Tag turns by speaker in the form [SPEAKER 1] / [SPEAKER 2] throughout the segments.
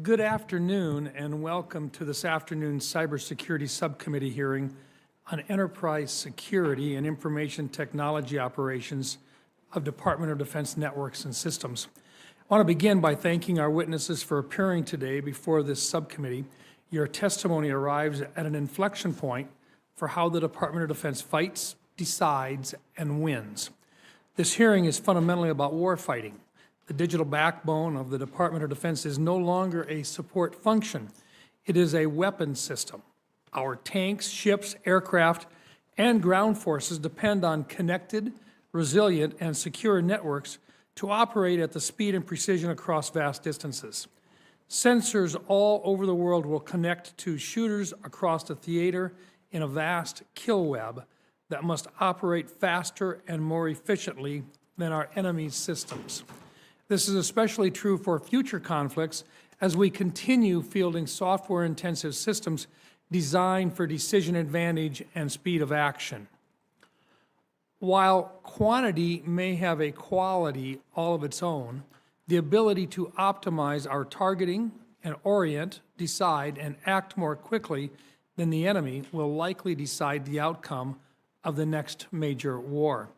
[SPEAKER 1] Good afternoon and welcome to this afternoon's Cybersecurity Subcommittee hearing on enterprise security and information technology operations of Department of Defense networks and systems. I want to begin by thanking our witnesses for appearing today before this subcommittee. Your testimony arrives at an inflection point for how the Department of Defense fights, decides, and wins. This hearing is fundamentally about warfighting. The digital backbone of the Department of Defense is no longer a support function. It is a weapon system. Our tanks, ships, aircraft, and ground forces depend on connected, resilient, and secure networks to operate at the speed and precision across vast distances. Sensors all over the world will connect to shooters across the theater in a vast kill web that must operate faster and more efficiently than our enemy's systems. This is especially true for future conflicts as we continue fielding software-intensive systems designed for decision advantage and speed of action. While quantity may have a quality all of its own, the ability to optimize our targeting and orient, decide, and act more quickly than the enemy will likely decide the outcome of the next major war.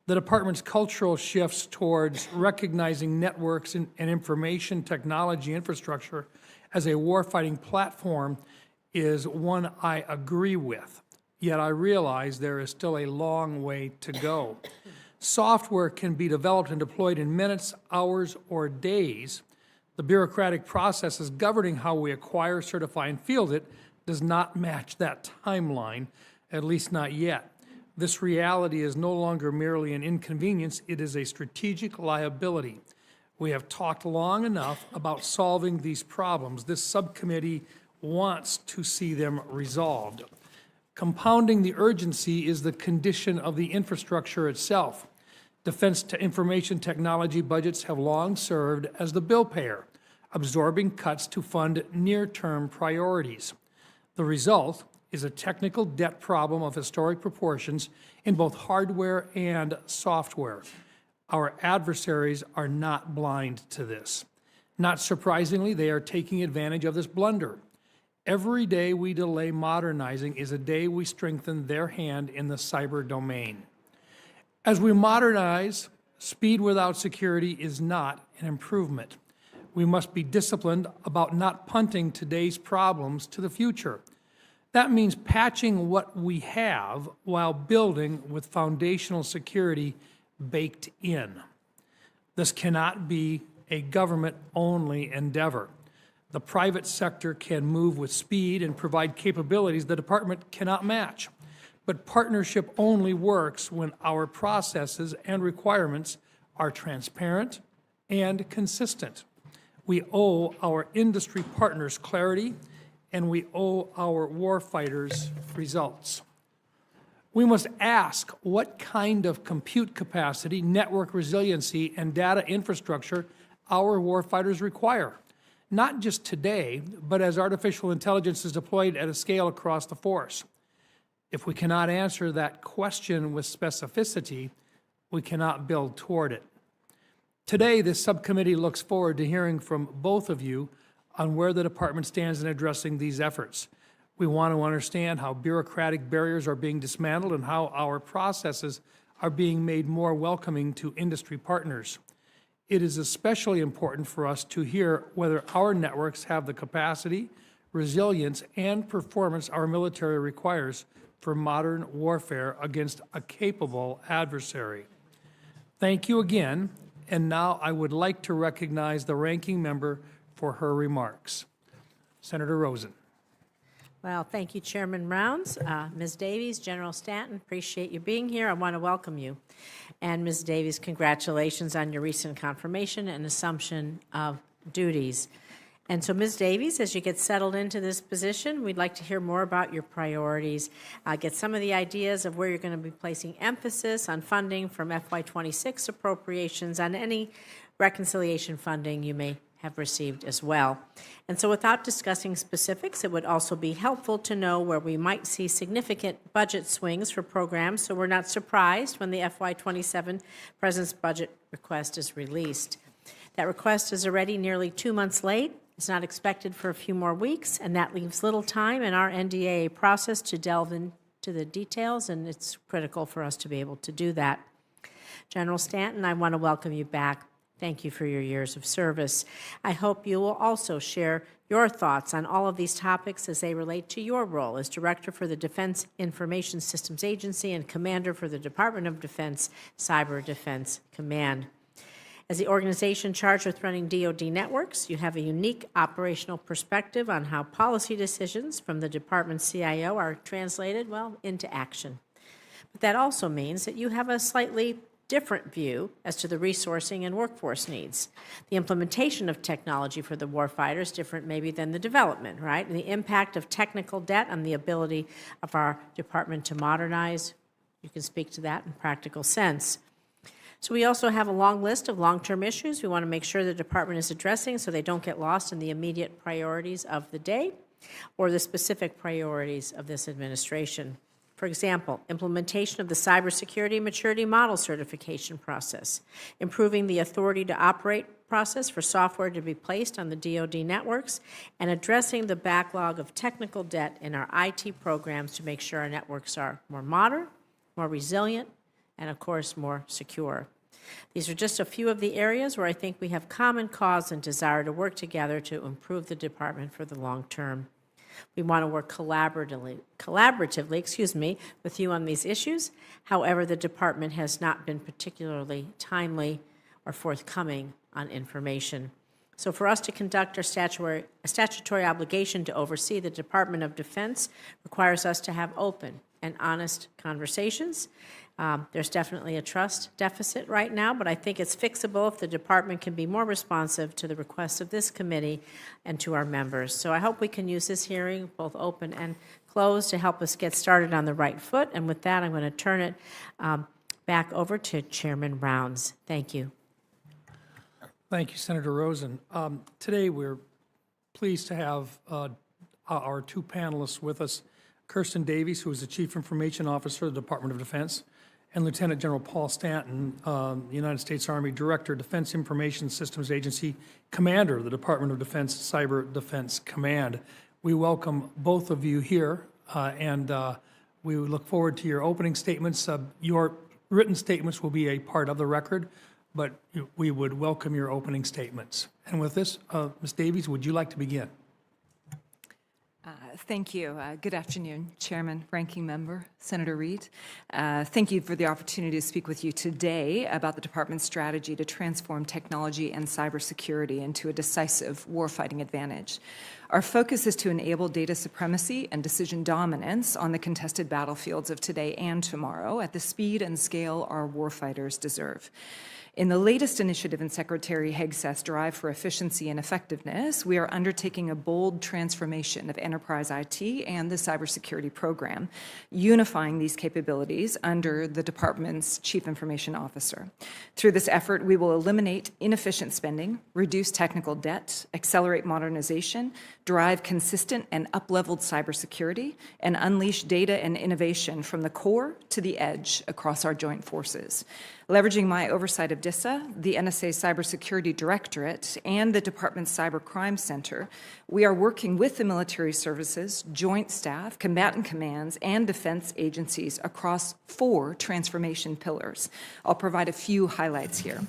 [SPEAKER 1] The Department's cultural shifts towards recognizing networks and information technology infrastructure as a warfighting platform is one I agree with. Yet I realize there is still a long way to go. Software can be developed and deployed in minutes, hours, or days. The bureaucratic processes governing how we acquire, certify, and field it does not match that timeline, at least not yet. This reality is no longer merely an inconvenience, it is a strategic liability. We have talked long enough about solving these problems. This subcommittee wants to see them resolved. Compounding the urgency is the condition of the infrastructure itself. Defense information technology budgets have long served as the bill payer, absorbing cuts to fund near-term priorities. The result is a technical debt problem of historic proportions in both hardware and software. Our adversaries are not blind to this. Not surprisingly, they are taking advantage of this blunder. Every day we delay modernizing is a day we strengthen their hand in the cyber domain. As we modernize, speed without security is not an improvement. We must be disciplined about not punting today's problems to the future. That means patching what we have while building with foundational security baked in. This cannot be a government-only endeavor. The private sector can move with speed and provide capabilities the department cannot match. But partnership only works when our processes and requirements are transparent and consistent. We owe our industry partners clarity, and we owe our warfighters results. We must ask what kind of compute capacity, network resiliency, and data infrastructure our warfighters require. Not just today, but as artificial intelligence is deployed at a scale across the force. If we cannot answer that question with specificity, we cannot build toward it. Today, this subcommittee looks forward to hearing from both of you on where the department stands in addressing these efforts. We want to understand how bureaucratic barriers are being dismantled and how our processes are being made more welcoming to industry partners. It is especially important for us to hear whether our networks have the capacity, resilience, and performance our military requires for modern warfare against a capable adversary. Thank you again, and now I would like to recognize the ranking member for her remarks. Senator Rosen.
[SPEAKER 2] Well, thank you, Chairman Rounds. Ms. Davies, General Stanton, appreciate you being here. I want to welcome you. And Ms. Davies, congratulations on your recent confirmation and assumption of duties. And so, Ms. Davies, as you get settled into this position, we'd like to hear more about your priorities, get some of the ideas of where you're going to be placing emphasis on funding from FY26 appropriations, on any reconciliation funding you may have received as well. And so without discussing specifics, it would also be helpful to know where we might see significant budget swings for programs so we're not surprised when the FY27 President's budget request is released. That request is already nearly 2 months late, It's not expected for a few more weeks, and that leaves little time in our NDAA process to delve into the details, and it's critical for us to be able to do that. General Stanton, I want to welcome you back. Thank you for your years of service. I hope you will also share your thoughts on all of these topics as they relate to your role as Director for the Defense Information Systems Agency and Commander for the Department of Defense Cyber Defense Command. As the organization charged with running DoD networks, you have a unique operational perspective on how policy decisions from the department's CIO are translated, well, into action. But that also means that you have a slightly different view as to the resourcing and workforce needs. The implementation of technology for the warfighter is different maybe than the development, right? And the impact of technical debt on the ability of our department to modernize, you can speak to that in practical sense. So we also have a long list of long-term issues we want to make sure the department is addressing so they don't get lost in the immediate priorities of the day or the specific priorities of this administration. For example, implementation of the Cybersecurity Maturity Model Certification process, improving the authority to operate process for software to be placed on the DoD networks, and addressing the backlog of technical debt in our IT programs to make sure our networks are more modern, more resilient, and of course, more secure. These are just a few of the areas where I think we have common cause and desire to work together to improve the department for the long term. We want to work collaboratively, with you on these issues. However, the department has not been particularly timely or forthcoming on information. So for us to conduct our statutory obligation to oversee the Department of Defense requires us to have open and honest conversations. There's definitely a trust deficit right now, but I think it's fixable if the department can be more responsive to the requests of this committee and to our members. So I hope we can use this hearing, both open and closed, to help us get started on the right foot. And with that, I'm going to turn it back over to Chairman Rounds. Thank you.
[SPEAKER 1] Thank you, Senator Rosen. Today, we're pleased to have our two panelists with us, Kirsten Davies, who is the Chief Information Officer of the Department of Defense, and Lieutenant General Paul Stanton, United States Army Director, Defense Information Systems Agency, Commander of the Department of Defense Cyber Defense Command. We welcome both of you here, and we look forward to your opening statements. Your written statements will be a part of the record, but we would welcome your opening statements. And with this, Ms. Davies, would you like to begin?
[SPEAKER 3] Thank you. Good afternoon, Chairman, Ranking Member, Senator Reid. Thank you for the opportunity to speak with you today about the Department's strategy to transform technology and cybersecurity into a decisive warfighting advantage. Our focus is to enable data supremacy and decision dominance on the contested battlefields of today and tomorrow at the speed and scale our warfighters deserve. In the latest initiative in Secretary Hegseth's drive for efficiency and effectiveness, we are undertaking a bold transformation of enterprise IT and the cybersecurity program, unifying these capabilities under the department's Chief Information Officer. Through this effort, we will eliminate inefficient spending, reduce technical debt, accelerate modernization, drive consistent and up-leveled cybersecurity, and unleash data and innovation from the core to the edge across our joint forces. Leveraging my oversight of DISA, the NSA Cybersecurity Directorate, and the Department's Cyber Crime Center, we are working with the military services, joint staff, combatant commands, and defense agencies across 4 transformation pillars. I'll provide a few highlights here.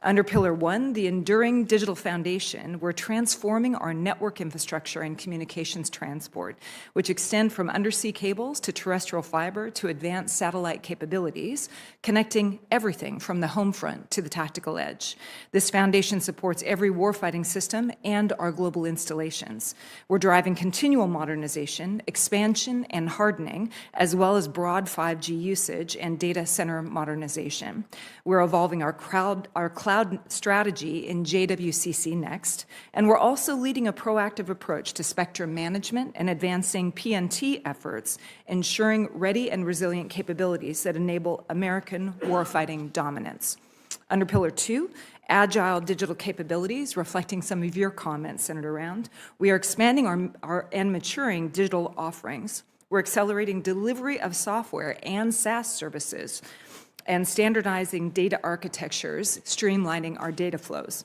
[SPEAKER 3] Under Pillar 1, the Enduring Digital Foundation, we're transforming our network infrastructure and communications transport, which extend from undersea cables to terrestrial fiber to advanced satellite capabilities, connecting everything from the home front to the tactical edge. This foundation supports every warfighting system and our global installations. We're driving continual modernization, expansion, and hardening, as well as broad 5G usage and data center modernization. We're evolving our cloud strategy in JWCC next, and we're also leading a proactive approach to spectrum management and advancing PNT efforts, ensuring ready and resilient capabilities that enable American warfighting dominance. Under Pillar 2, agile digital capabilities, reflecting some of your comments, Senator Round, we are expanding and maturing digital offerings. We're accelerating delivery of software and SaaS services, and standardizing data architectures, streamlining our data flows.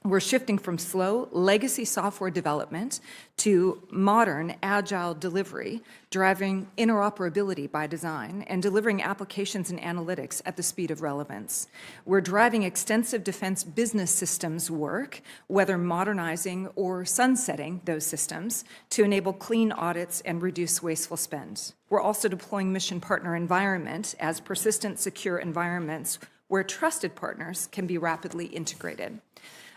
[SPEAKER 3] We're shifting from slow legacy software development to modern agile delivery, driving interoperability by design and delivering applications and analytics at the speed of relevance. We're driving extensive defense business systems work, whether modernizing or sunsetting those systems to enable clean audits and reduce wasteful spend. We're also deploying mission partner environment as persistent, secure environments where trusted partners can be rapidly integrated.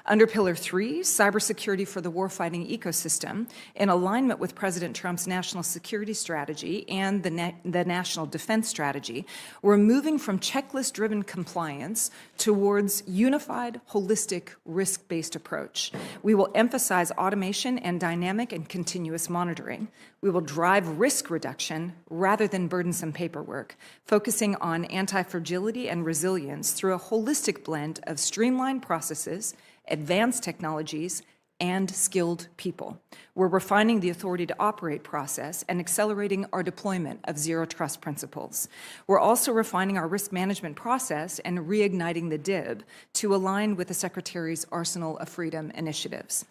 [SPEAKER 3] Under Pillar 3, cybersecurity for the warfighting ecosystem, in alignment with President Trump's national security strategy and the national defense strategy, we're moving from checklist-driven compliance towards unified, holistic, risk-based approach. We will emphasize automation and dynamic and continuous monitoring. We will drive risk reduction rather than burdensome paperwork, focusing on anti-fragility and resilience through a holistic blend of streamlined processes, advanced technologies, and skilled people. We're refining the authority to operate process and accelerating our deployment of zero trust principles. We're also refining our risk management process and reigniting the DIB to align with the Secretary's Arsenal of Freedom initiatives.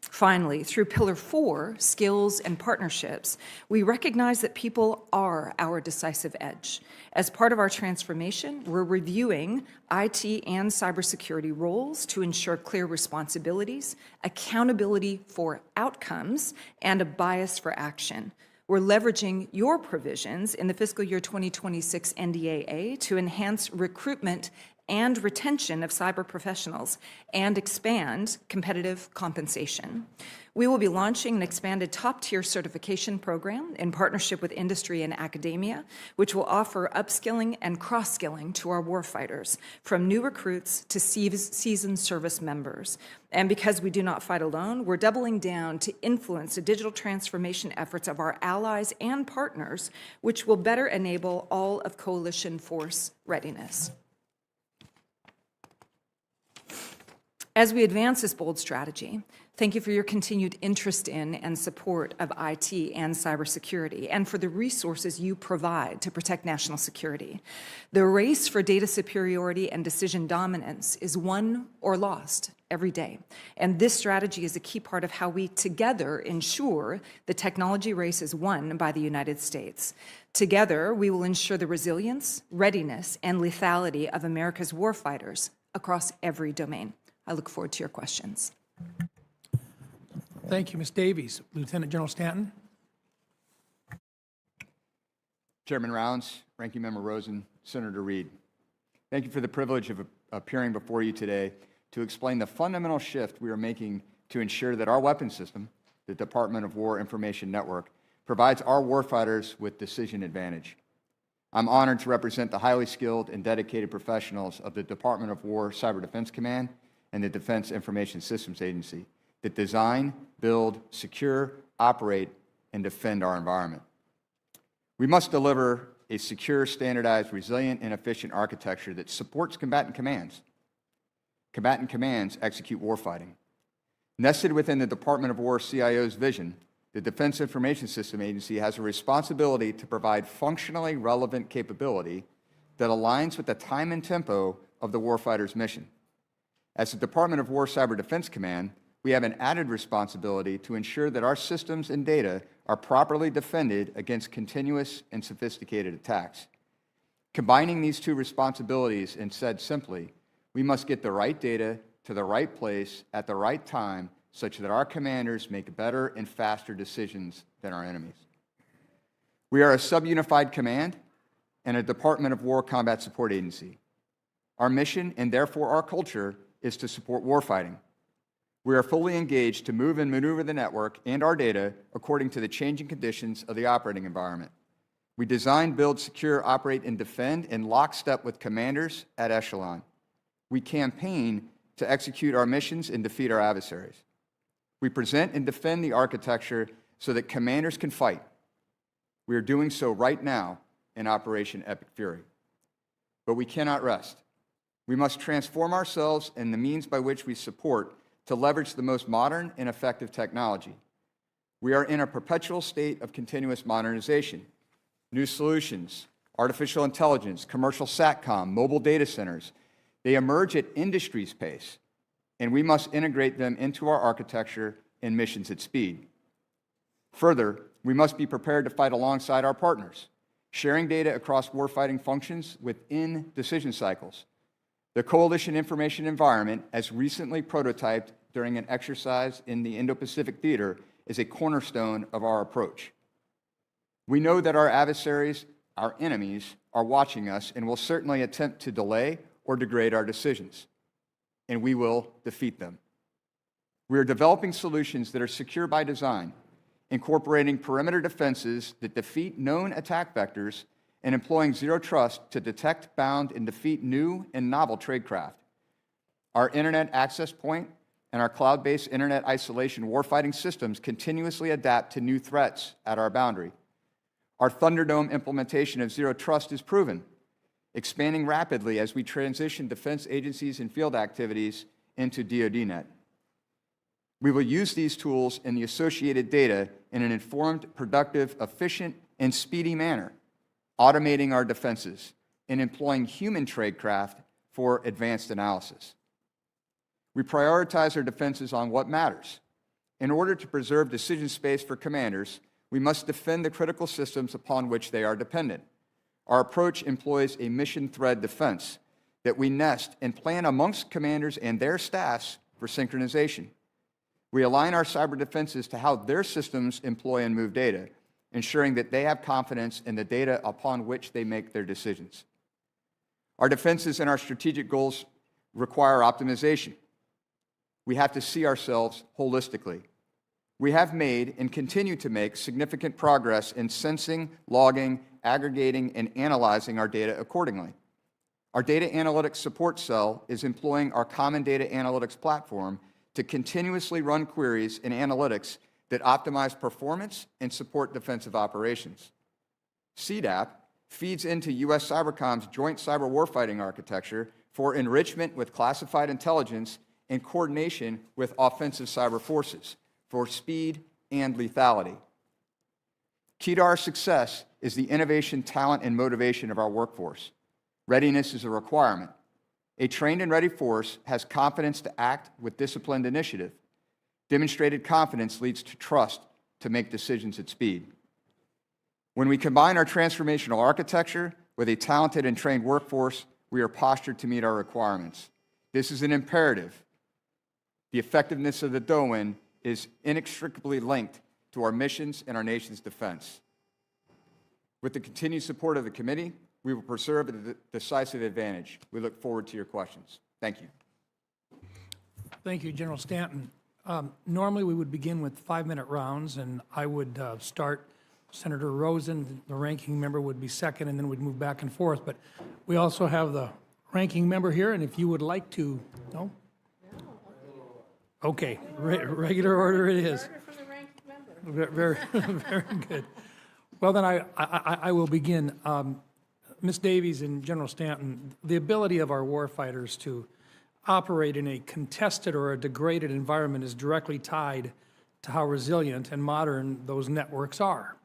[SPEAKER 3] Finally, through Pillar 4, skills and partnerships, we recognize that people are our decisive edge. As part of our transformation, we're reviewing IT and cybersecurity roles to ensure clear responsibilities, accountability for outcomes, and a bias for action. We're leveraging your provisions in the fiscal year 2026 NDAA to enhance recruitment and retention of cyber professionals and expand competitive compensation. We will be launching an expanded top-tier certification program in partnership with industry and academia, which will offer upskilling and cross-skilling to our warfighters, from new recruits to seasoned service members. And because we do not fight alone, we're doubling down to influence the digital transformation efforts of our allies and partners, which will better enable all of coalition force readiness. As we advance this bold strategy, thank you for your continued interest in and support of IT and cybersecurity, and for the resources you provide to protect national security. The race for data superiority and decision dominance is won or lost every day, and this strategy is a key part of how we together ensure the technology race is won by the United States. Together, we will ensure the resilience, readiness, and lethality of America's warfighters across every domain. I look forward to your questions.
[SPEAKER 1] Thank you, Ms. Davies. Lieutenant General Stanton.
[SPEAKER 4] Chairman Rounds, Ranking Member Rosen, Senator Reed, thank you for the privilege of appearing before you today to explain the fundamental shift we are making to ensure that our weapons system, the Department of War Information Network, provides our warfighters with decision advantage. I'm honored to represent the highly skilled and dedicated professionals of the Department of War Cyber Defense Command and the Defense Information Systems Agency that design, build, secure, operate, and defend our environment. We must deliver a secure, standardized, resilient, and efficient architecture that supports combatant commands. Combatant commands execute warfighting. Nested within the Department of War CIO's vision, the Defense Information System Agency has a responsibility to provide functionally relevant capability that aligns with the time and tempo of the warfighter's mission. As the Department of War Cyber Defense Command, we have an added responsibility to ensure that our systems and data are properly defended against continuous and sophisticated attacks. Combining these two responsibilities, and said simply, we must get the right data to the right place at the right time such that our commanders make better and faster decisions than our enemies. We are a sub-unified command and a Department of War combat support agency. Our mission, and therefore our culture, is to support warfighting. We are fully engaged to move and maneuver the network and our data according to the changing conditions of the operating environment. We design, build, secure, operate, and defend in lockstep with commanders at echelon. We campaign to execute our missions and defeat our adversaries. We present and defend the architecture so that commanders can fight. We are doing so right now in Operation Epic Fury. But we cannot rest. We must transform ourselves and the means by which we support to leverage the most modern and effective technology. We are in a perpetual state of continuous modernization. New solutions, artificial intelligence, commercial SATCOM, mobile data centers, they emerge at industry's pace, and we must integrate them into our architecture and missions at speed. Further, we must be prepared to fight alongside our partners, sharing data across warfighting functions within decision cycles. The coalition information environment, as recently prototyped during an exercise in the Indo-Pacific theater, is a cornerstone of our approach. We know that our adversaries, our enemies, are watching us and will certainly attempt to delay or degrade our decisions, and we will defeat them. We are developing solutions that are secure by design, incorporating perimeter defenses that defeat known attack vectors and employing zero trust to detect, bound, and defeat new and novel tradecraft. Our internet access point and our cloud-based internet isolation warfighting systems continuously adapt to new threats at our boundary. Our Thunderdome implementation of zero trust is proven, expanding rapidly as we transition defense agencies and field activities into DoDNet. We will use these tools and the associated data in an informed, productive, efficient, and speedy manner, automating our defenses and employing human tradecraft for advanced analysis. We prioritize our defenses on what matters. In order to preserve decision space for commanders, we must defend the critical systems upon which they are dependent. Our approach employs a mission thread defense that we nest and plan amongst commanders and their staffs for synchronization. We align our cyber defenses to how their systems employ and move data, ensuring that they have confidence in the data upon which they make their decisions. Our defenses and our strategic goals require optimization. We have to see ourselves holistically. We have made and continue to make significant progress in sensing, logging, aggregating, and analyzing our data accordingly. Our data analytics support cell is employing our common data analytics platform to continuously run queries and analytics that optimize performance and support defensive operations. CDAP feeds into U.S. Cybercom's joint cyber warfighting architecture for enrichment with classified intelligence and coordination with offensive cyber forces for speed and lethality. Key to our success is the innovation, talent, and motivation of our workforce. Readiness is a requirement. A trained and ready force has confidence to act with disciplined initiative. Demonstrated confidence leads to trust to make decisions at speed. When we combine our transformational architecture with a talented and trained workforce, we are postured to meet our requirements. This is an imperative. The effectiveness of the DOIN is inextricably linked to our missions and our nation's defense. With the continued support of the committee, we will preserve a decisive advantage. We look forward to your questions. Thank you.
[SPEAKER 1] Thank you, General Stanton. Normally, we would begin with 5-minute rounds, and I would start. Senator Rosen, the ranking member, would be second, and then we'd move back and forth. But we also have the ranking member here, and if you would like to, no? Okay, regular order it is.
[SPEAKER 2] Order from the ranking member.
[SPEAKER 1] Very, very good. Well, then I will begin. Ms. Davies and General Stanton, the ability of our warfighters to operate in a contested or a degraded environment is directly tied to how resilient and modern those networks are.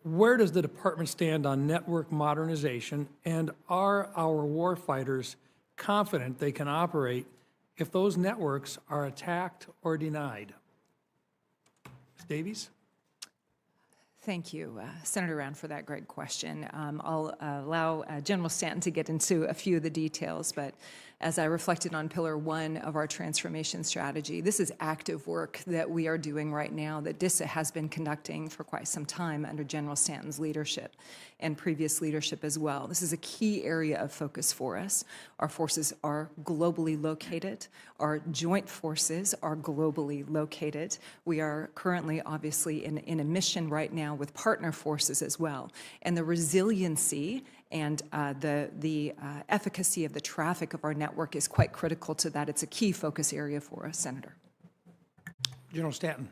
[SPEAKER 1] Where does the department stand on network modernization, and are our warfighters confident they can operate if those networks are attacked or denied? Ms. Davies?
[SPEAKER 3] Thank you, Senator Round, for that great question. I'll allow General Stanton to get into a few of the details, but as I reflected on Pillar 1 of our transformation strategy, this is active work that we are doing right now that DISA has been conducting for quite some time under General Stanton's leadership and previous leadership as well. This is a key area of focus for us. Our forces are globally located. Our joint forces are globally located. We are currently, obviously, in a mission right now with partner forces as well. And the resiliency and the efficacy of the traffic of our network is quite critical to that. It's a key focus area for us, Senator.
[SPEAKER 1] General Stanton.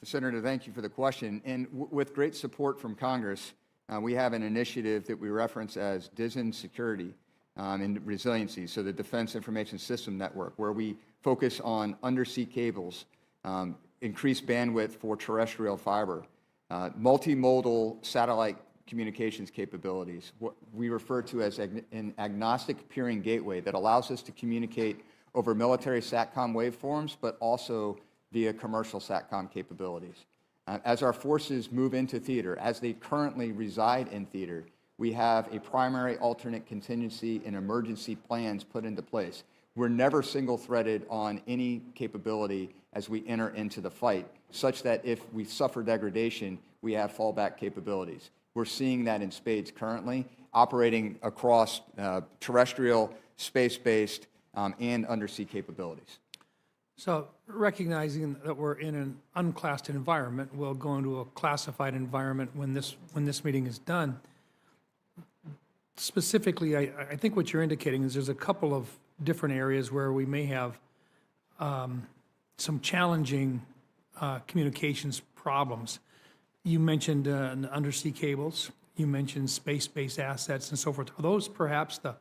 [SPEAKER 4] Senator, thank you for the question. And with great support from Congress, we have an initiative that we reference as DISN Security and Resiliency, so the Defense Information System Network, where we focus on undersea cables, increased bandwidth for terrestrial fiber, multimodal satellite communications capabilities, what we refer to as an agnostic peering gateway that allows us to communicate over military SATCOM waveforms, but also via commercial SATCOM capabilities. As our forces move into theater, as they currently reside in theater, we have a primary, alternate, contingency, and emergency plans put into place. We're never single-threaded on any capability as we enter into the fight, such that if we suffer degradation, we have fallback capabilities. We're seeing that in spades currently, operating across terrestrial, space-based, and undersea capabilities.
[SPEAKER 1] So recognizing that we're in an unclassed environment, we'll go into a classified environment when this meeting is done. Specifically, I think what you're indicating is there's a couple of different areas where we may have some challenging communications problems. You mentioned undersea cables. You mentioned space-based assets and so forth. Are those perhaps the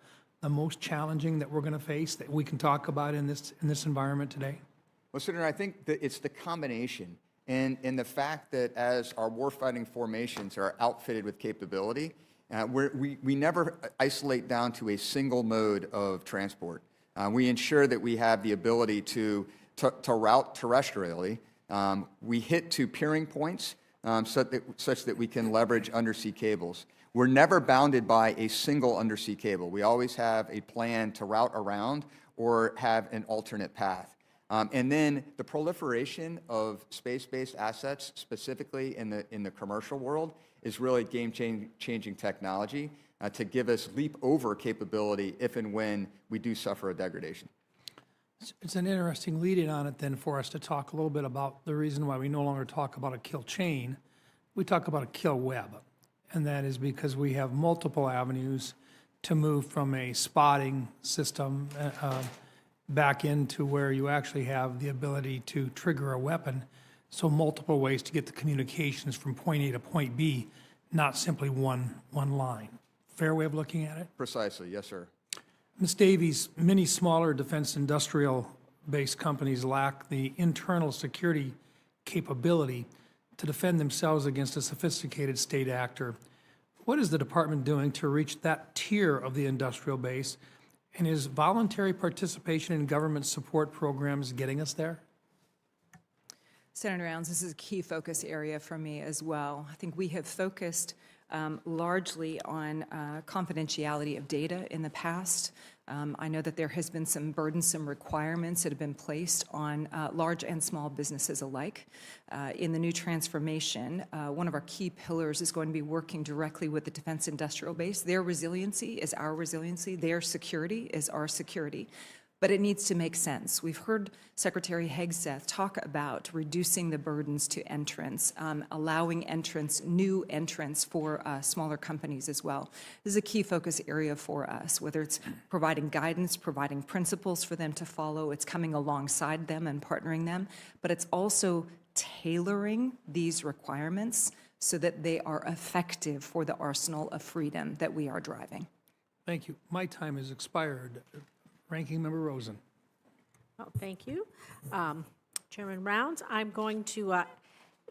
[SPEAKER 1] most challenging that we're going to face that we can talk about in this environment today?
[SPEAKER 4] Well, Senator, I think that it's the combination and the fact that as our warfighting formations are outfitted with capability, we never isolate down to a single mode of transport. We ensure that we have the ability to route terrestrially. We hit to peering points such that we can leverage undersea cables. We're never bounded by a single undersea cable. We always have a plan to route around or have an alternate path. And then the proliferation of space-based assets, specifically in the commercial world, is really game-changing technology to give us leap-over capability if and when we do suffer a degradation.
[SPEAKER 1] It's an interesting lead-in on it then for us to talk a little bit about the reason why we no longer talk about a kill chain. We talk about a kill web, and that is because we have multiple avenues to move from a spotting system back into where you actually have the ability to trigger a weapon. So multiple ways to get the communications from point A to point B, not simply one line. Fair way of looking at it?
[SPEAKER 4] Precisely, yes, sir.
[SPEAKER 1] Ms. Davies, many smaller defense industrial-based companies lack the internal security capability to defend themselves against a sophisticated state actor. What is the department doing to reach that tier of the industrial base? And is voluntary participation in government support programs getting us there?
[SPEAKER 3] Senator Rounds, this is a key focus area for me as well. I think we have focused largely on confidentiality of data in the past. I know that there has been some burdensome requirements that have been placed on large and small businesses alike. In the new transformation, one of our key pillars is going to be working directly with the defense industrial base. Their resiliency is our resiliency. Their security is our security. But it needs to make sense. We've heard Secretary Hegseth talk about reducing the burdens to entrants, allowing entrants, new entrants for smaller companies as well. This is a key focus area for us, whether it's providing guidance, providing principles for them to follow, it's coming alongside them and partnering them, but it's also tailoring these requirements so that they are effective for the arsenal of freedom that we are driving.
[SPEAKER 1] Thank you. My time has expired. Ranking Member Rosen.
[SPEAKER 2] Oh, thank you. Chairman Rounds, I'm going to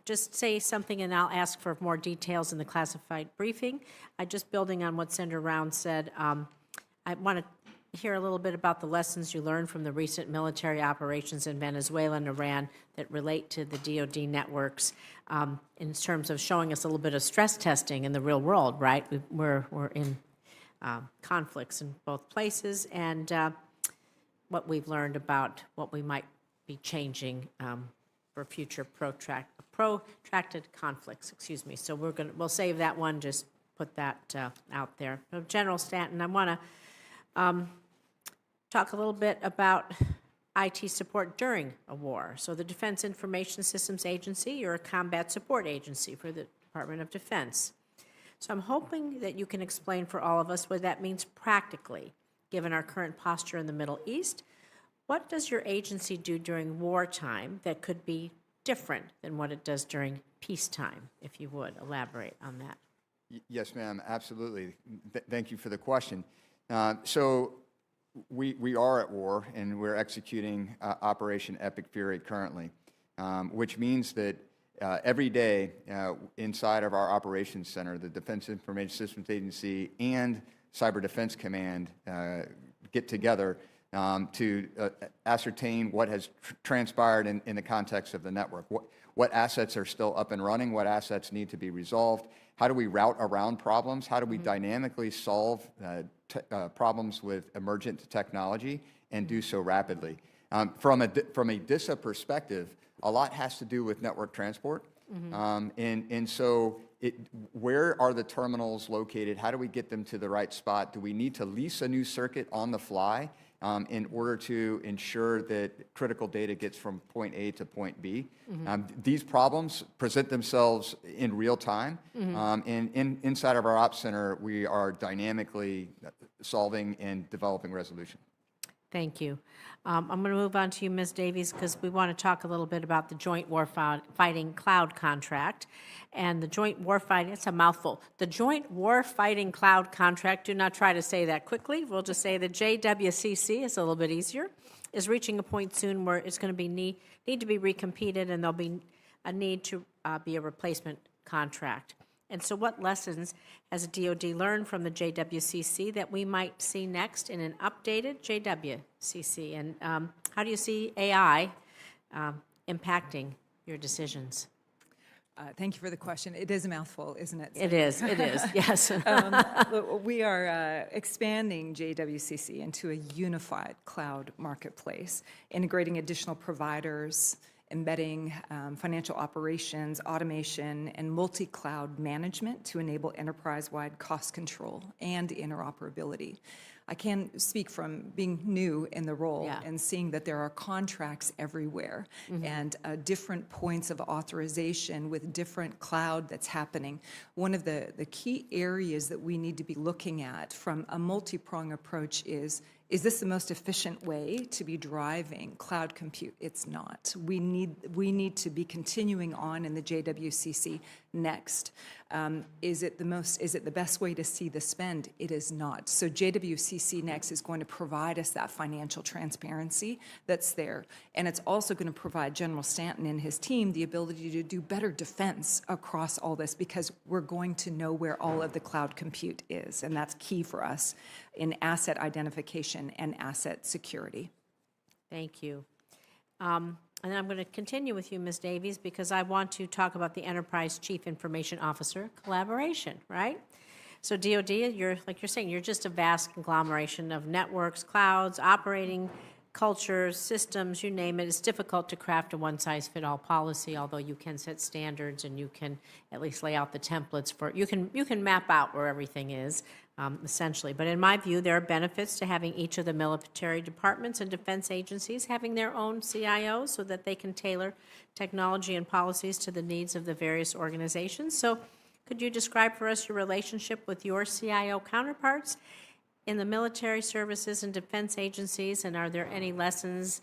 [SPEAKER 2] just say something and I'll ask for more details in the classified briefing. Just building on what Senator Rounds said, I want to hear a little bit about the lessons you learned from the recent military operations in Venezuela and Iran that relate to the DoD networks in terms of showing us a little bit of stress testing in the real world, right? We're in conflicts in both places, and what we've learned about what we might be changing for future protracted conflicts. Excuse me. So we'll save that one. Just put that out there. General Stanton, I want to talk a little bit about IT support during a war. So the Defense Information Systems Agency, you're a combat support agency for the Department of Defense. So I'm hoping that you can explain for all of us what that means practically, given our current posture in the Middle East. What does your agency do during wartime that could be different than what it does during peacetime, if you would elaborate on that?
[SPEAKER 4] Yes, ma'am, absolutely. Thank you for the question. So we are at war, and we're executing Operation Epic Fury currently, which means that every day inside of our operations center, the Defense Information Systems Agency and Cyber Defense Command get together to ascertain what has transpired in the context of the network. What assets are still up and running? What assets need to be resolved? How do we route around problems? How do we dynamically solve problems with emergent technology and do so rapidly? From a DISA perspective, a lot has to do with network transport. And so where are the terminals located? How do we get them to the right spot? Do we need to lease a new circuit on the fly in order to ensure that critical data gets from point A to point B? These problems present themselves in real time. And inside of our Ops Center, we are dynamically solving and developing resolution.
[SPEAKER 2] Thank you. I'm going to move on to you, Ms. Davies, because we want to talk a little bit about the Joint Warfighting Cloud Contract. And the Joint Warfighting, it's a mouthful. The Joint Warfighting Cloud Contract, do not try to say that quickly. We'll just say the JWCC, is a little bit easier, is reaching a point soon where it's going to be need to be recompeted, and there'll be a need to be a replacement contract. And so what lessons has DoD learned from the JWCC that we might see next in an updated JWCC? And how do you see AI impacting your decisions?
[SPEAKER 3] Thank you for the question. It is a mouthful, isn't it?
[SPEAKER 2] It is, yes.
[SPEAKER 3] We are expanding JWCC into a unified cloud marketplace, integrating additional providers, embedding financial operations, automation, and multi-cloud management to enable enterprise-wide cost control and interoperability. I can speak from being new in the role and seeing that there are contracts everywhere and different points of authorization with different cloud that's happening. One of the key areas that we need to be looking at from a multi-prong approach is this the most efficient way to be driving cloud compute? It's not. We need to be continuing on in the JWCC next. Is it the best way to see the spend? It is not. So JWCC next is going to provide us that financial transparency that's there. And it's also going to provide General Stanton and his team the ability to do better defense across all this, because we're going to know where all of the cloud compute is. And that's key for us in asset identification and asset security.
[SPEAKER 2] Thank you. And I'm going to continue with you, Ms. Davies, because I want to talk about the Enterprise Chief Information Officer collaboration, right? So DoD, like you're saying, you're just a vast conglomeration of networks, clouds, operating cultures, systems, you name it. It's difficult to craft a one-size-fit-all policy, although you can set standards and you can at least lay out the templates for, you can map out where everything is, essentially. But in my view, there are benefits to having each of the military departments and defense agencies having their own CIOs so that they can tailor technology and policies to the needs of the various organizations. So could you describe for us your relationship with your CIO counterparts in the military services and defense agencies, and are there any lessons,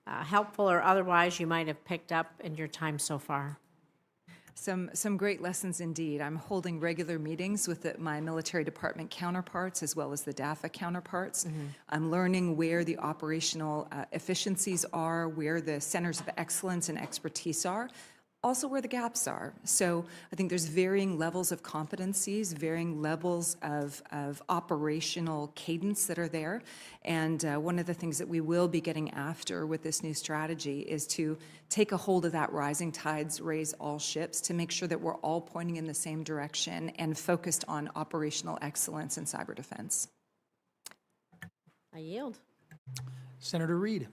[SPEAKER 2] helpful or otherwise, you might have picked up in your time so far?
[SPEAKER 3] Some great lessons indeed. I'm holding regular meetings with my military department counterparts as well as the DAFA counterparts. I'm learning where the operational efficiencies are, where the centers of excellence and expertise are, also where the gaps are. So I think there's varying levels of competencies, varying levels of operational cadence that are there. And one of the things that we will be getting after with this new strategy is to take a hold of that rising tides raise all ships to make sure that we're all pointing in the same direction and focused on operational excellence in cyber defense.
[SPEAKER 2] I yield.
[SPEAKER 1] Senator Reed.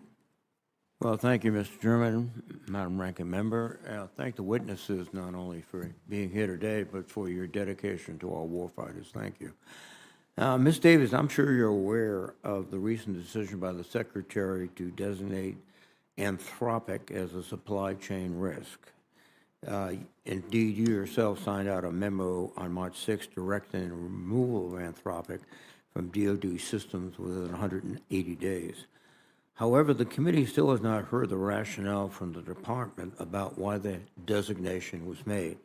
[SPEAKER 5] Well, thank you, Mr. Chairman, Madam Ranking Member. Thank the witnesses not only for being here today, but for your dedication to our warfighters. Thank you. Ms. Davis, I'm sure you're aware of the recent decision by the Secretary to designate Anthropic as a supply chain risk. Indeed, you yourself signed out a memo on March 6th directing the removal of Anthropic from DoD systems within 180 days. However, the committee still has not heard the rationale from the department about why the designation was made,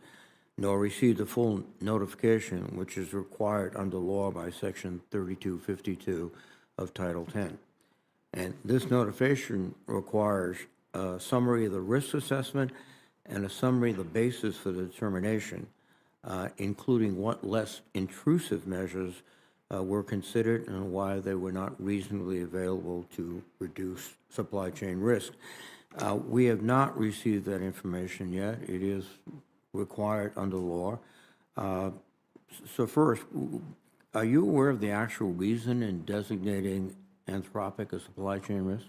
[SPEAKER 5] nor received the full notification which is required under law by Section 3252 of Title 10. And this notification requires a summary of the risk assessment and a summary of the basis for the determination, including what less intrusive measures were considered and why they were not reasonably available to reduce supply chain risk. We have not received that information yet. It is required under law. So first, are you aware of the actual reason in designating Anthropic a supply chain risk?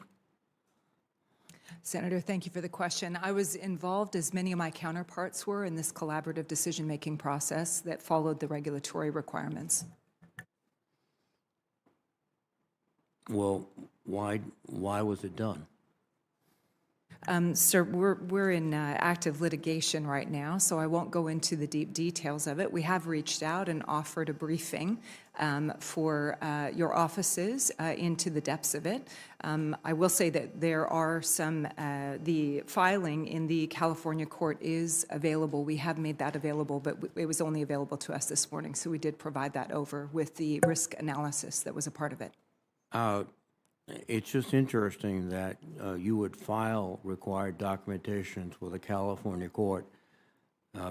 [SPEAKER 3] Senator, thank you for the question. I was involved, as many of my counterparts were, in this collaborative decision-making process that followed the regulatory requirements.
[SPEAKER 5] Well, why was it done?
[SPEAKER 3] Sir, we're in active litigation right now, so I won't go into the deep details of it. We have reached out and offered a briefing for your offices into the depths of it. I will say that there are some, the filing in the California court is available. We have made that available, but it was only available to us this morning, so we did provide that over with the risk analysis that was a part of it.
[SPEAKER 5] It's just interesting that you would file required documentations with a California court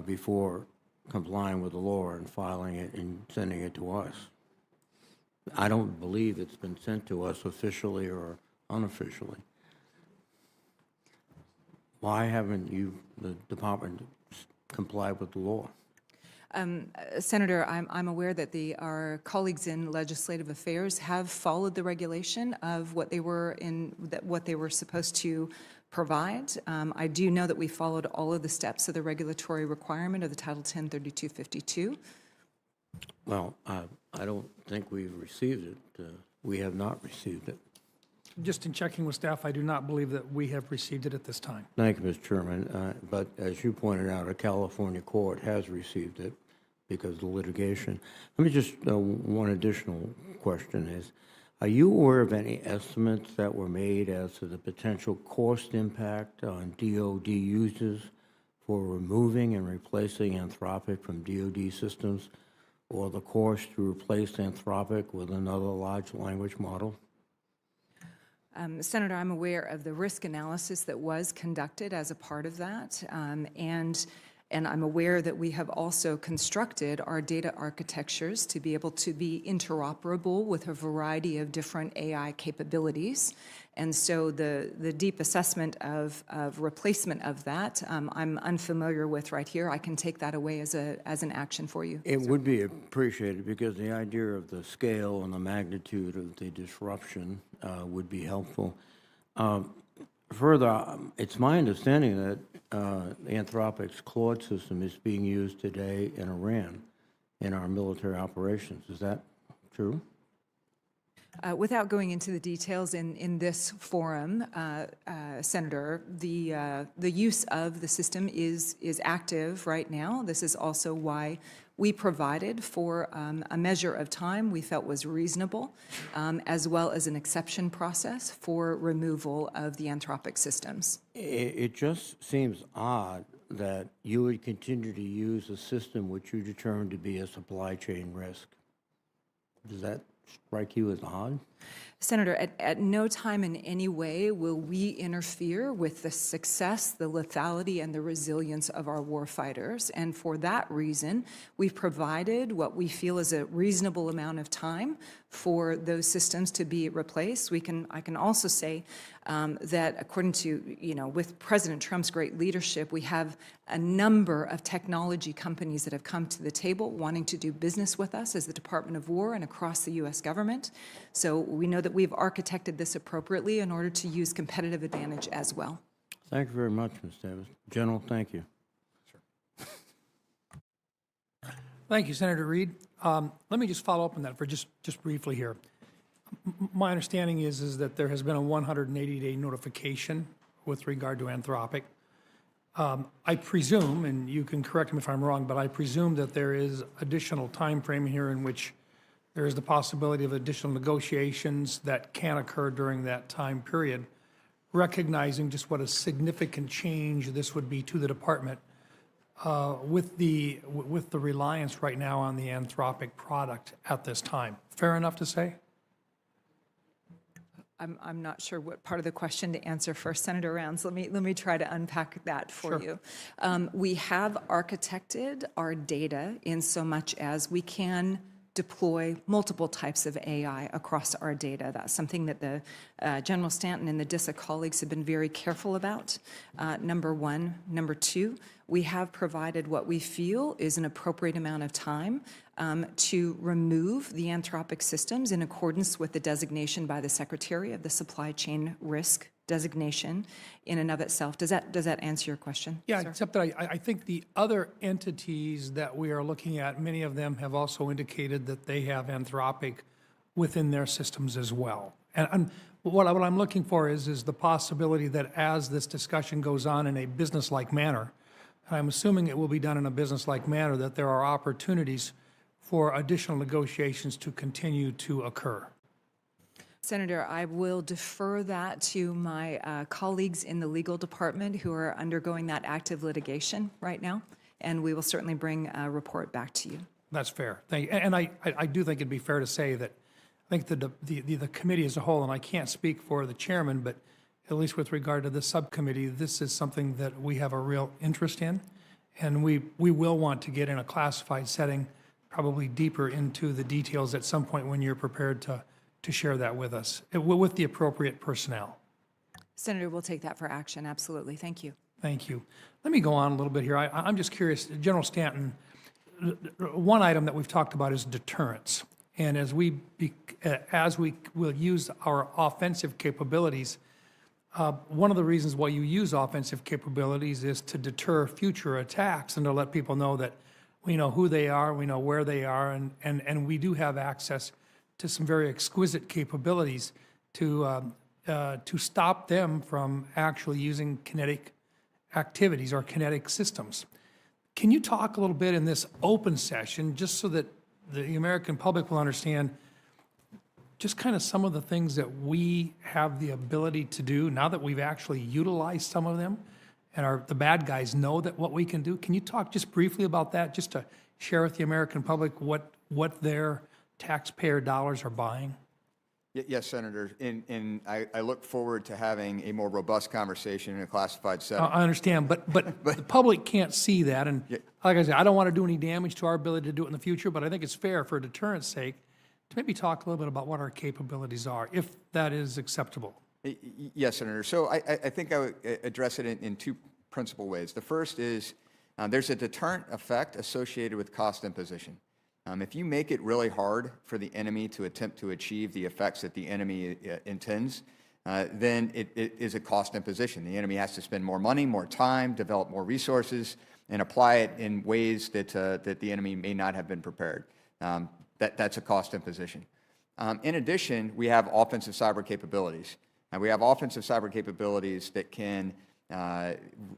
[SPEAKER 5] before complying with the law and filing it and sending it to us. I don't believe it's been sent to us officially or unofficially. Why haven't you, the department, complied with the law?
[SPEAKER 3] Senator, I'm aware that our colleagues in legislative affairs have followed the regulation of what they were supposed to provide. I do know that we followed all of the steps of the regulatory requirement of the Title 10 3252.
[SPEAKER 5] Well, I don't think we've received it. We have not received it.
[SPEAKER 1] Just in checking with staff, I do not believe that we have received it at this time.
[SPEAKER 5] Thank you, Mr. Chairman. But as you pointed out, a California court has received it because of the litigation. Let me just, one additional question is, are you aware of any estimates that were made as to the potential cost impact on DoD users for removing and replacing Anthropic from DoD systems, or the cost to replace Anthropic with another large language model?
[SPEAKER 3] Senator, I'm aware of the risk analysis that was conducted as a part of that, and I'm aware that we have also constructed our data architectures to be able to be interoperable with a variety of different AI capabilities. And so the deep assessment of replacement of that, I'm unfamiliar with right here. I can take that away as an action for you.
[SPEAKER 5] It would be appreciated because the idea of the scale and the magnitude of the disruption would be helpful. Further, it's my understanding that Anthropic's Claude system is being used today in Iran in our military operations. Is that true?
[SPEAKER 3] Without going into the details in this forum, Senator, the use of the system is active right now. This is also why we provided for a measure of time we felt was reasonable, as well as an exception process for removal of the Anthropic systems.
[SPEAKER 5] It just seems odd that you would continue to use a system which you determined to be a supply chain risk. Does that strike you as odd?
[SPEAKER 3] Senator, at no time in any way will we interfere with the success, the lethality, and the resilience of our warfighters. And for that reason, we've provided what we feel is a reasonable amount of time for those systems to be replaced. I can also say that according to, with President Trump's great leadership, we have a number of technology companies that have come to the table wanting to do business with us as the Department of War and across the U.S. government. So we know that we've architected this appropriately in order to use competitive advantage as well.
[SPEAKER 5] Thank you very much, Ms. Davis. General, thank you.
[SPEAKER 1] Thank you, Senator Reed. Let me just follow up on that for just briefly here. My understanding is that there has been a 180-day notification with regard to Anthropic. I presume, and you can correct me if I'm wrong, but I presume that there is additional time frame here in which there is the possibility of additional negotiations that can occur during that time period, recognizing just what a significant change this would be to the department with the reliance right now on the Anthropic product at this time. Fair enough to say?
[SPEAKER 3] I'm not sure what part of the question to answer first, Senator Rounds. Let me try to unpack that for you. We have architected our data in so much as we can deploy multiple types of AI across our data. That's something that the General Stanton and the DISA colleagues have been very careful about, number one. Number two, we have provided what we feel is an appropriate amount of time to remove the Anthropic systems in accordance with the designation by the Secretary of the Supply Chain Risk designation in and of itself. Does that answer your question?
[SPEAKER 1] Yeah,
[SPEAKER 3] sir?
[SPEAKER 1] except that I think the other entities that we are looking at, many of them have also indicated that they have Anthropic within their systems as well. And what I'm looking for is the possibility that as this discussion goes on in a business-like manner, and I'm assuming it will be done in a business-like manner, that there are opportunities for additional negotiations to continue to occur.
[SPEAKER 3] Senator, I will defer that to my colleagues in the legal department who are undergoing that active litigation right now, and we will certainly bring a report back to you.
[SPEAKER 1] That's fair. Thank you. And I do think it'd be fair to say that I think the committee as a whole, and I can't speak for the chairman, but at least with regard to the subcommittee, this is something that we have a real interest in, and we will want to get in a classified setting, probably deeper into the details at some point when you're prepared to share that with us, with the appropriate personnel.
[SPEAKER 3] Senator, we'll take that for action. Absolutely. Thank you.
[SPEAKER 1] Thank you. Let me go on a little bit here. I'm just curious, General Stanton, one item that we've talked about is deterrence. And as we will use our offensive capabilities, one of the reasons why you use offensive capabilities is to deter future attacks and to let people know that we know who they are, we know where they are, and we do have access to some very exquisite capabilities to stop them from actually using kinetic activities or kinetic systems. Can you talk a little bit in this open session, just so that the American public will understand just kind of some of the things that we have the ability to do now that we've actually utilized some of them and the bad guys know that what we can do? Can you talk just briefly about that, just to share with the American public what their taxpayer dollars are buying?
[SPEAKER 4] Yes, Senator, and I look forward to having a more robust conversation in a classified setting.
[SPEAKER 1] I understand, but the public can't see that, and like I said, I don't want to do any damage to our ability to do it in the future, but I think it's fair for deterrence sake to maybe talk a little bit about what our capabilities are, if that is acceptable.
[SPEAKER 4] Yes, Senator. So I think I would address it in two principal ways. The first is there's a deterrent effect associated with cost imposition. If you make it really hard for the enemy to attempt to achieve the effects that the enemy intends, then it is a cost imposition. The enemy has to spend more money, more time, develop more resources, and apply it in ways that the enemy may not have been prepared. That's a cost imposition. In addition, we have offensive cyber capabilities. We have offensive cyber capabilities that can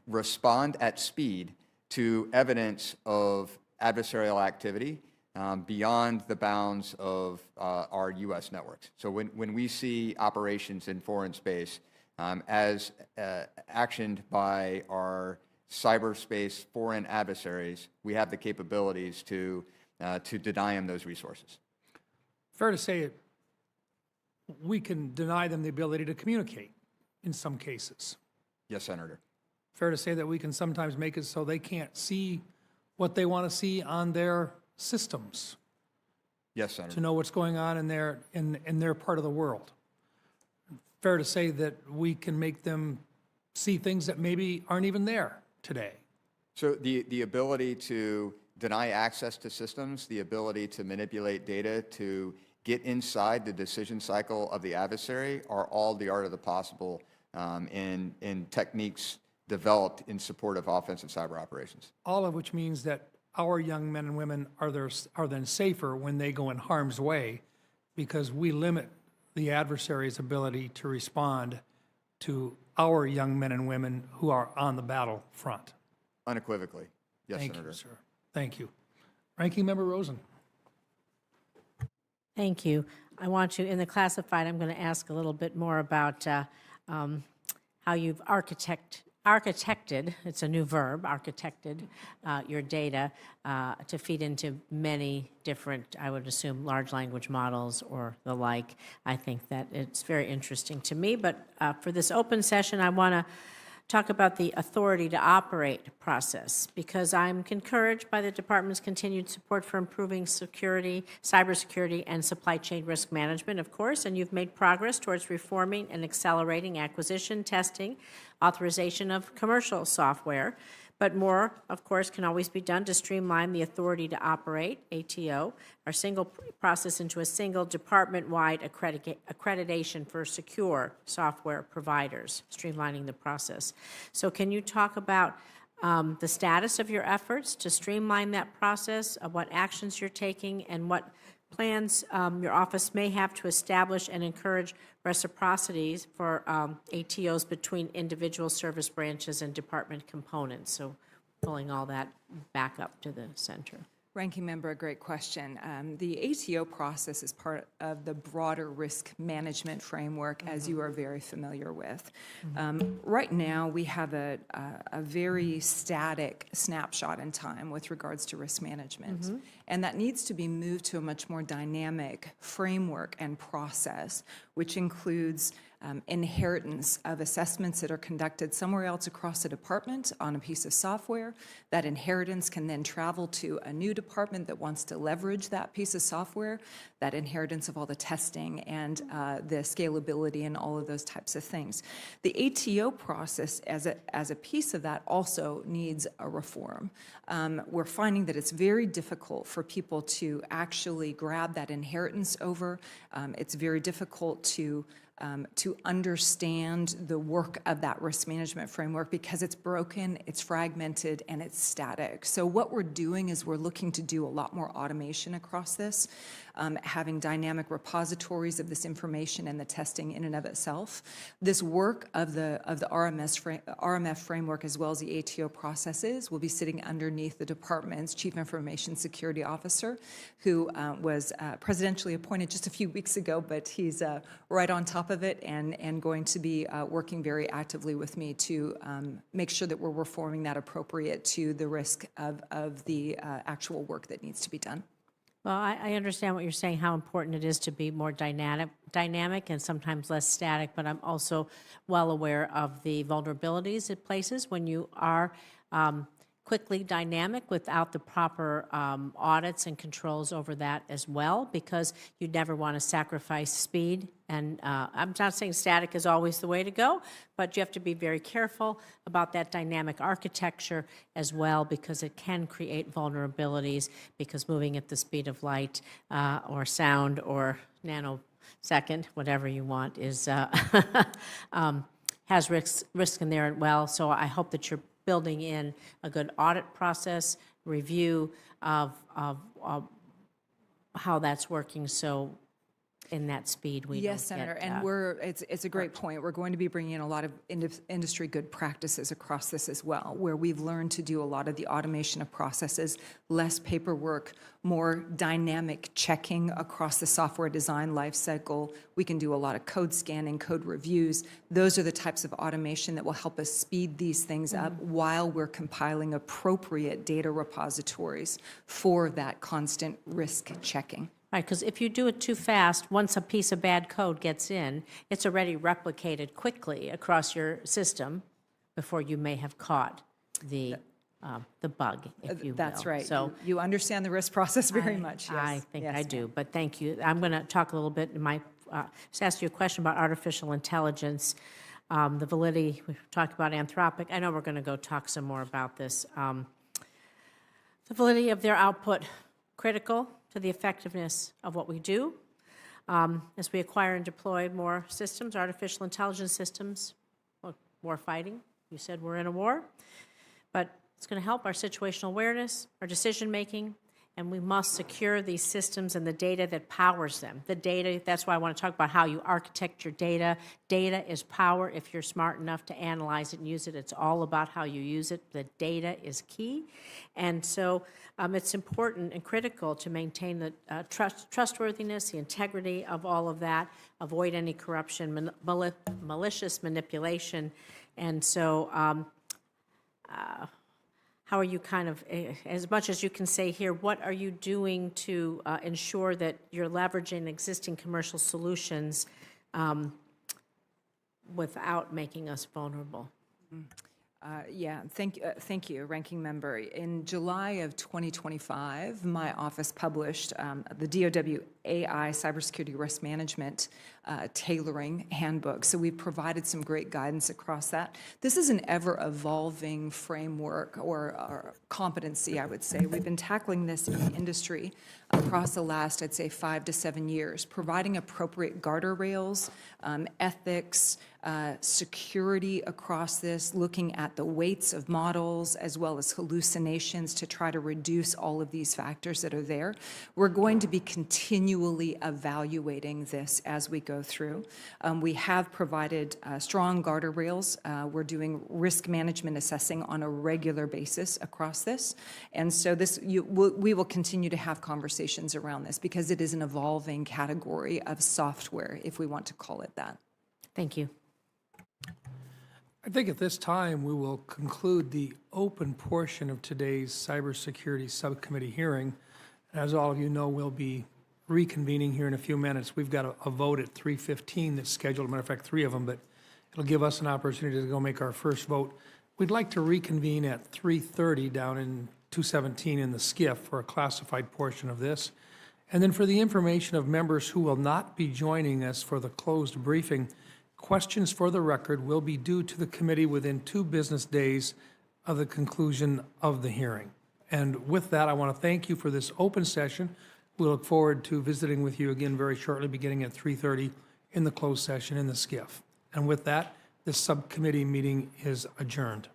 [SPEAKER 4] respond at speed to evidence of adversarial activity beyond the bounds of our U.S. networks. So when we see operations in foreign space as actioned by our cyberspace foreign adversaries, we have the capabilities to deny them those resources.
[SPEAKER 1] Fair to say we can deny them the ability to communicate in some cases.
[SPEAKER 4] Yes, Senator. Fair
[SPEAKER 1] to say that we can sometimes make it so they can't see what they want to see on their systems.
[SPEAKER 4] Yes, Senator.
[SPEAKER 1] To know what's going on in their part of the world. Fair to say that we can make them see things that maybe aren't even there today.
[SPEAKER 4] So the ability to deny access to systems, the ability to manipulate data, to get inside the decision cycle of the adversary are all the art of the possible in techniques developed in support of offensive cyber operations.
[SPEAKER 1] All of which means that our young men and women are then safer when they go in harm's way, because we limit the adversary's ability to respond to our young men and women who are on the battlefront.
[SPEAKER 4] Unequivocally. Yes,
[SPEAKER 1] Thank
[SPEAKER 4] Senator.
[SPEAKER 1] you, sir. Thank you. Ranking Member Rosen.
[SPEAKER 2] Thank you. I want to, in the classified, I'm going to ask a little bit more about how you've architected, it's a new verb, architected your data to feed into many different, I would assume, large language models or the like. I think that it's very interesting to me. But for this open session, I want to talk about the authority to operate process, because I'm encouraged by the department's continued support for improving security, cybersecurity, and supply chain risk management, of course, and you've made progress towards reforming and accelerating acquisition, testing, authorization of commercial software. But more, of course, can always be done to streamline the authority to operate, ATO, our single process into a single department-wide accreditation for secure software providers, streamlining the process. So can you talk about the status of your efforts to streamline that process, of what actions you're taking, and what plans your office may have to establish and encourage reciprocities for ATOs between individual service branches and department components? So pulling all that back up to the center.
[SPEAKER 3] Ranking Member, a great question. The ATO process is part of the broader risk management framework, as you are very familiar with. Right now, we have a very static snapshot in time with regards to risk management, and that needs to be moved to a much more dynamic framework and process, which includes inheritance of assessments that are conducted somewhere else across the department on a piece of software. That inheritance can then travel to a new department that wants to leverage that piece of software, that inheritance of all the testing and the scalability and all of those types of things. The ATO process as a piece of that also needs a reform. We're finding that it's very difficult for people to actually grab that inheritance over. It's very difficult to understand the work of that risk management framework because it's broken, it's fragmented, and it's static. So what we're doing is we're looking to do a lot more automation across this, having dynamic repositories of this information and the testing in and of itself. This work of the RMF framework as well as the ATO processes will be sitting underneath the department's Chief Information Security Officer, who was presidentially appointed just a few weeks ago, but he's right on top of it and going to be working very actively with me to make sure that we're reforming that appropriate to the risk of the actual work that needs to be done.
[SPEAKER 2] Well, I understand what you're saying, how important it is to be more dynamic and sometimes less static, but I'm also well aware of the vulnerabilities at places when you are quickly dynamic without the proper audits and controls over that as well, because you never want to sacrifice speed. And I'm not saying static is always the way to go, but you have to be very careful about that dynamic architecture as well, because it can create vulnerabilities, because moving at the speed of light or sound or nanosecond, whatever you want, is has risk in there as well. So I hope that you're building in a good audit process, review of how that's working, so in that speed we
[SPEAKER 3] yes, Senator, and it's a great point. We're going to be bringing in a lot of industry good practices across this as well, where we've learned to do a lot of the automation of processes, less paperwork, more dynamic checking across the software design lifecycle. We can do a lot of code scanning, code reviews. Those are the types of automation that will help us speed these things up while we're compiling appropriate data repositories for that constant risk checking.
[SPEAKER 2] Right, because if you do it too fast, once a piece of bad code gets in, it's already replicated quickly across your system before you may have caught the bug, if you will.
[SPEAKER 3] That's right.
[SPEAKER 2] So
[SPEAKER 3] you understand the risk process very much. Yes.
[SPEAKER 2] I think
[SPEAKER 3] yes,
[SPEAKER 2] I do, but thank you. I'm going to talk a little bit in my, just ask you a question about artificial intelligence, the validity. We talked about Anthropic. I know we're going to go talk some more about this. The validity of their output, critical to the effectiveness of what we do. As we acquire and deploy more systems, artificial intelligence systems, war fighting, you said we're in a war, but it's going to help our situational awareness, our decision making, and we must secure these systems and the data that powers them. The data, that's why I want to talk about how you architect your data. Data is power if you're smart enough to analyze it and use it. It's all about how you use it. The data is key. And so it's important and critical to maintain the trustworthiness, the integrity of all of that, avoid any corruption, malicious manipulation. And so how are you kind of, as much as you can say here, what are you doing to ensure that you're leveraging existing commercial solutions without making us vulnerable?
[SPEAKER 3] Thank you, Ranking Member. In July of 2025, my office published the DOW AI Cybersecurity Risk Management Tailoring Handbook. So we provided some great guidance across that. This is an ever-evolving framework or competency, I would say. We've been tackling this in the industry across the last, I'd say, 5 to 7 years, providing appropriate guardrails, ethics, security across this, looking at the weights of models as well as hallucinations to try to reduce all of these factors that are there. We're going to be continually evaluating this as we go through. We have provided strong guardrails. We're doing risk management assessing on a regular basis across this. And so we will continue to have conversations around this because it is an evolving category of software, if we want to call it that.
[SPEAKER 2] Thank you.
[SPEAKER 1] I think at this time, we will conclude the open portion of today's Cybersecurity Subcommittee hearing. As all of you know, we'll be reconvening here in a few minutes. We've got a vote at 3:15 that's scheduled, as a matter of fact, 3 of them, but it'll give us an opportunity to go make our first vote. We'd like to reconvene at 3:30 down in 217 in the SCIF for a classified portion of this. And then for the information of members who will not be joining us for the closed briefing, questions for the record will be due to the committee within 2 business days of the conclusion of the hearing. And with that, I want to thank you for this open session. We look forward to visiting with you again very shortly, beginning at 3:30 in the closed session in the SCIF. And with that, this subcommittee meeting is adjourned.